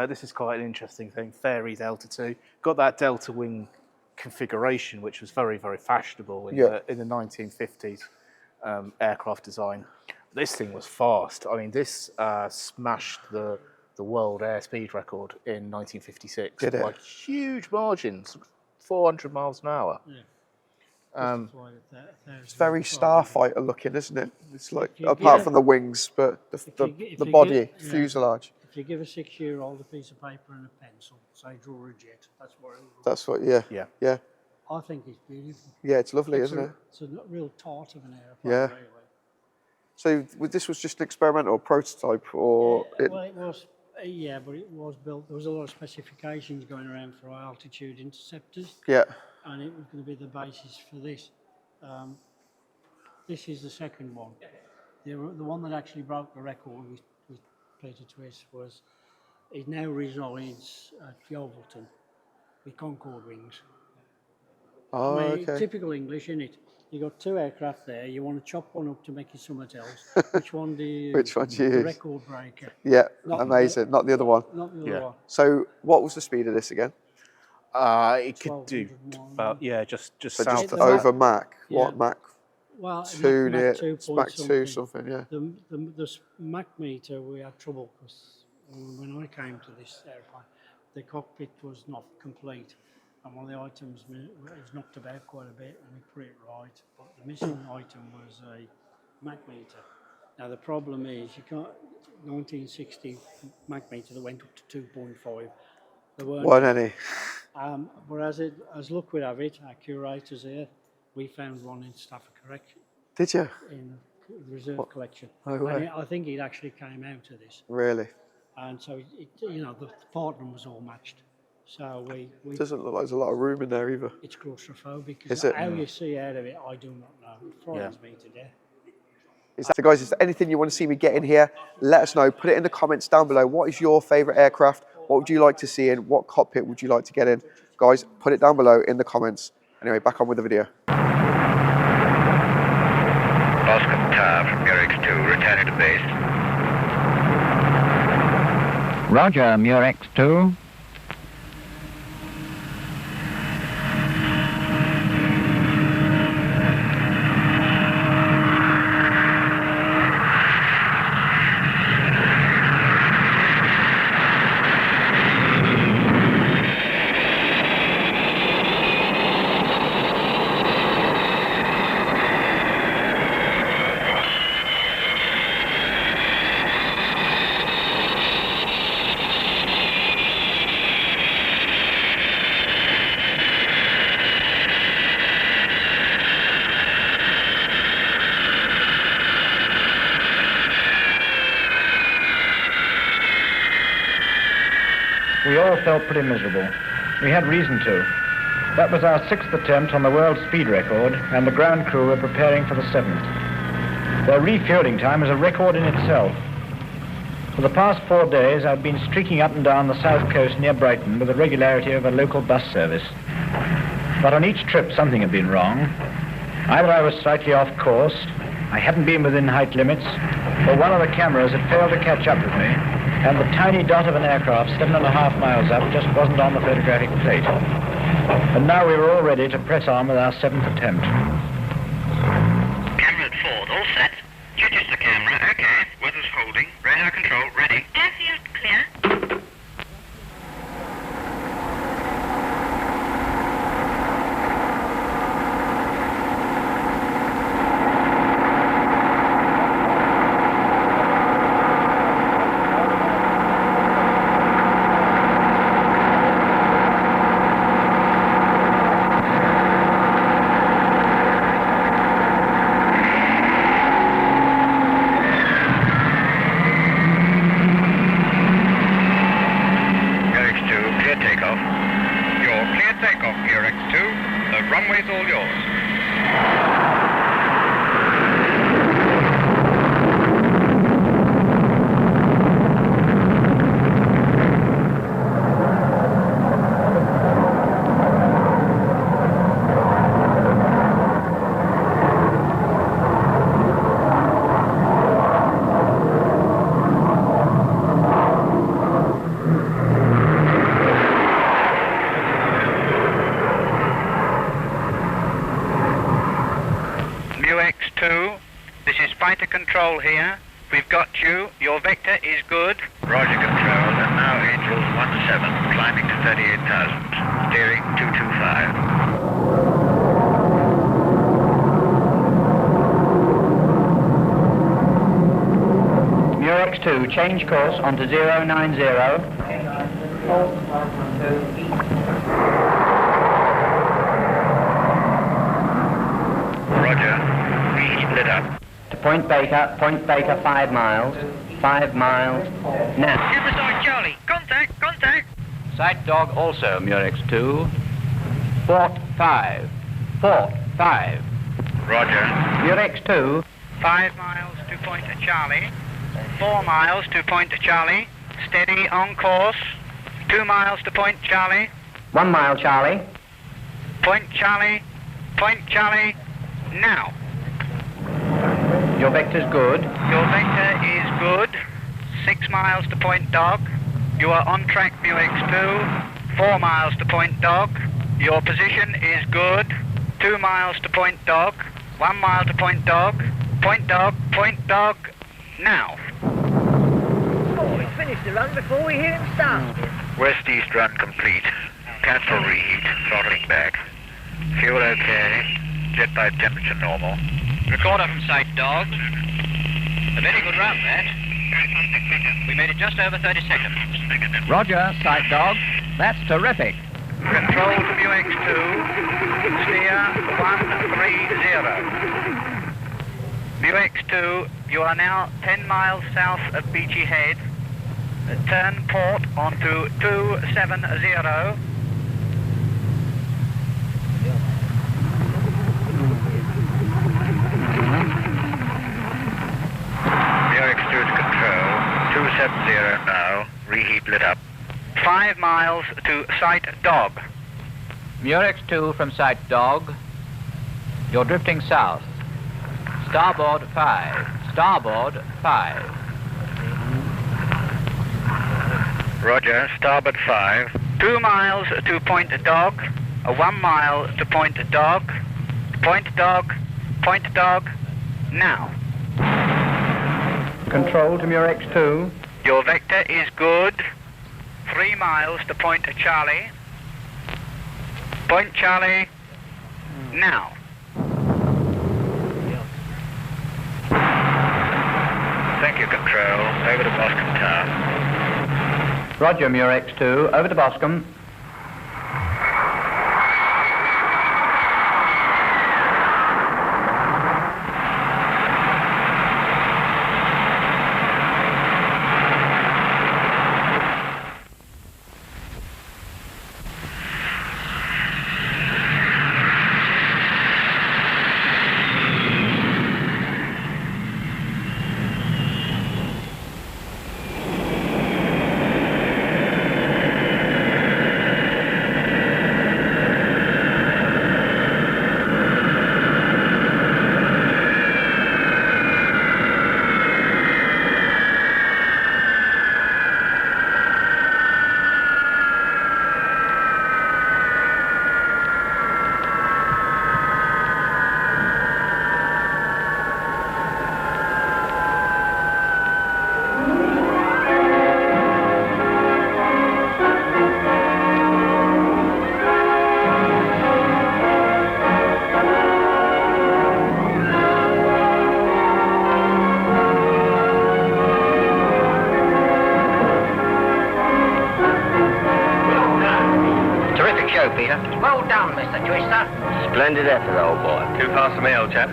this is quite an interesting thing. Fairey Delta 2 got that delta wing configuration, which was very, very fashionable in the 1950s aircraft design. This thing was fast. I mean, this smashed the world airspeed record in 1956 by huge margins, 400 miles an hour. Yeah. It's very Starfighter looking, isn't it? It's like, apart from the wings, but the body, fuselage. If you give a 6-year-old a piece of paper and a pencil, say draw a jet, that's what it will. That's what, yeah. I think it's beautiful. Yeah, it's lovely, isn't it? It's a real tart of an aeroplane, really. So this was just an experimental prototype, or? Well, it was, but it was built. There was a lot of specifications going around for high altitude interceptors. Yeah. And it was going to be the basis for this. This is the second one. The one that actually broke the record with Peter Twist was, it now resides at Yeovilton with Concorde wings. Oh, I mean, okay. Typical English, isn't it? You got 2 aircraft there. You want to chop one up to make it something else. Which one do you? Which one do you use? The record breaker. Yeah, amazing. Not the other one. Not the other one. So, what was the speed of this again? It could do about just south of over Mach. Yeah. What Mach? Well, two, Mach 2 something. Yeah. The Mach meter, we had trouble because when I came to this airplane, the cockpit was not complete, and one of the items was knocked about quite a bit, and we put it right. But the missing item was a Mach meter. Now the problem is you can't. 1960 Mach meter that went up to 2.5. There weren't any. But as luck would have it, our curators here, we found one in Stafford Correction. Did you? In the reserve collection. Oh, right. And I think it actually came out of this. Really? And so, the part number was all matched. So we it doesn't look like there's a lot of room in there either. It's claustrophobic. Is it? How you see out of it, I do not know. It frightens me to death. So guys, is there anything you want to see me get in here? Let us know. Put it in the comments down below. What is your favourite aircraft? What would you like to see in? What cockpit would you like to get in? Guys, put it down below in the comments. Anyway, back on with the video. Oscar Tower from Murex-2, returning to base. Roger, Murex-2. We all felt pretty miserable. We had reason to. That was our 6th attempt on the world speed record, and the ground crew were preparing for the 7th. Their refueling time is a record in itself. For the past 4 days, I've been streaking up and down the south coast near Brighton with the regularity of a local bus service. But on each trip, something had been wrong. Either I was slightly off course, I hadn't been within height limits, or one of the cameras had failed to catch up with me, and the tiny dot of an aircraft 7.5 miles up just wasn't on the photographic plate. And now we were all ready to press on with our 7th attempt. Camera at forward, all set. Switches the camera, okay. Weather's holding. Radar control, ready. Airfield clear. Runway's all yours. Control here. We've got you. Your vector is good. Roger, Control. And now Angels 17, climbing to 38,000. Steering 225. Murex 2, change course onto 090. Roger. Reheat lit up. To Point Baker 5 miles. 5 miles. Now. Superstar Charlie. Contact, contact. Sight dog also, Murex 2. Port 5. Port 5. Roger. Murex 2. 5 miles to Point Charlie. 4 miles to Point Charlie. Steady on course. 2 miles to Point Charlie. 1 mile, Charlie. Point Charlie. Point Charlie. Now. Your vector's good. Your vector is good. 6 miles to Point Dog. You are on track, Murex 2. 4 miles to Point Dog. Your position is good. 2 miles to Point Dog. 1 mile to Point Dog. Point Dog, Point Dog. Now. Oh, we finished the run before we hear him start. West-east run complete. Cancel reheat. Throttling back. Fuel okay. Jet pipe temperature normal. Recorder from Sight dog. A very good route, that. We made it just over 30 seconds. Roger, Sight dog. That's terrific. Control to Murex 2. Steer 130. Murex 2, you are now 10 miles south of Beachy Head. Turn port onto 270. Murex 2 to Control. 270 now. Reheat lit up. 5 miles to Sight Dog. Murex 2 from Sight dog. You're drifting south. Starboard 5. Starboard 5. Roger, starboard 5. 2 miles to Point Dog. 1 mile to Point Dog. Point Dog. Point Dog. Now. Control to Murex 2. Your vector is good. 3 miles to Point Charlie. Point Charlie. Now. Thank you, Control. Over to Boscombe Tower. Roger, Murex 2. Over to Boscombe. Peter. Well done, Mr. Twister. Splendid effort, old boy. Too fast for me, old chap.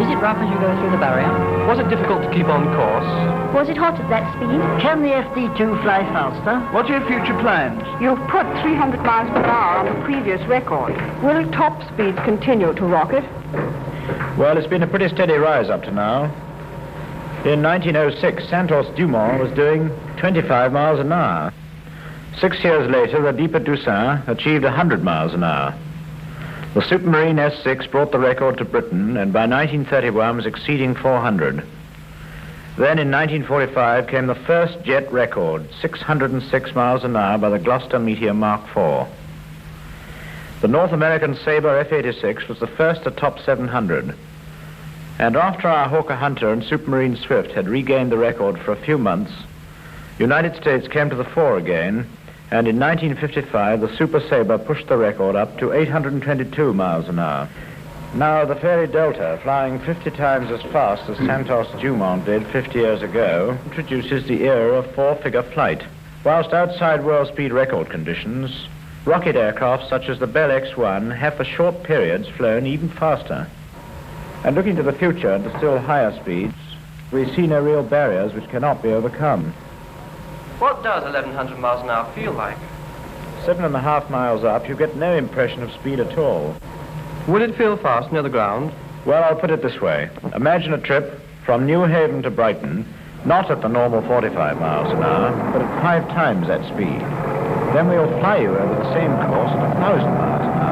Is it rough as you go through the barrier? Was it difficult to keep on course? Was it hot at that speed? Can the FD2 fly faster? What are your future plans? You've put 300 miles per hour on the previous record. Will top speeds continue to rocket? Well, it's been a pretty steady rise up to now. In 1906, Santos Dumont was doing 25 miles an hour. 6 years later, the Deeper Toussaint achieved 100 miles an hour. The Supermarine S6 brought the record to Britain, and by 1931 was exceeding 400. Then in 1945 came the first jet record, 606 miles an hour by the Gloucester Meteor Mark IV. The North American Sabre F-86 was the first to top 700. And after our Hawker Hunter and Supermarine Swift had regained the record for a few months, United States came to the fore again, and in 1955 the Super Sabre pushed the record up to 822 miles an hour. Now the Fairey Delta, flying 50 times as fast as Santos Dumont did 50 years ago, introduces the era of four-figure flight. Whilst outside world speed record conditions, rocket aircraft such as the Bell X-1 have for short periods flown even faster. And looking to the future and to still higher speeds, we see no real barriers which cannot be overcome. What does 1,100 miles an hour feel like? 7.5 miles up, you get no impression of speed at all. Will it feel fast near the ground? Well, I'll put it this way. Imagine a trip from New Haven to Brighton, not at the normal 45 miles an hour, but at 5 times that speed. Then we'll fly you over the same course at 1,000 miles an hour.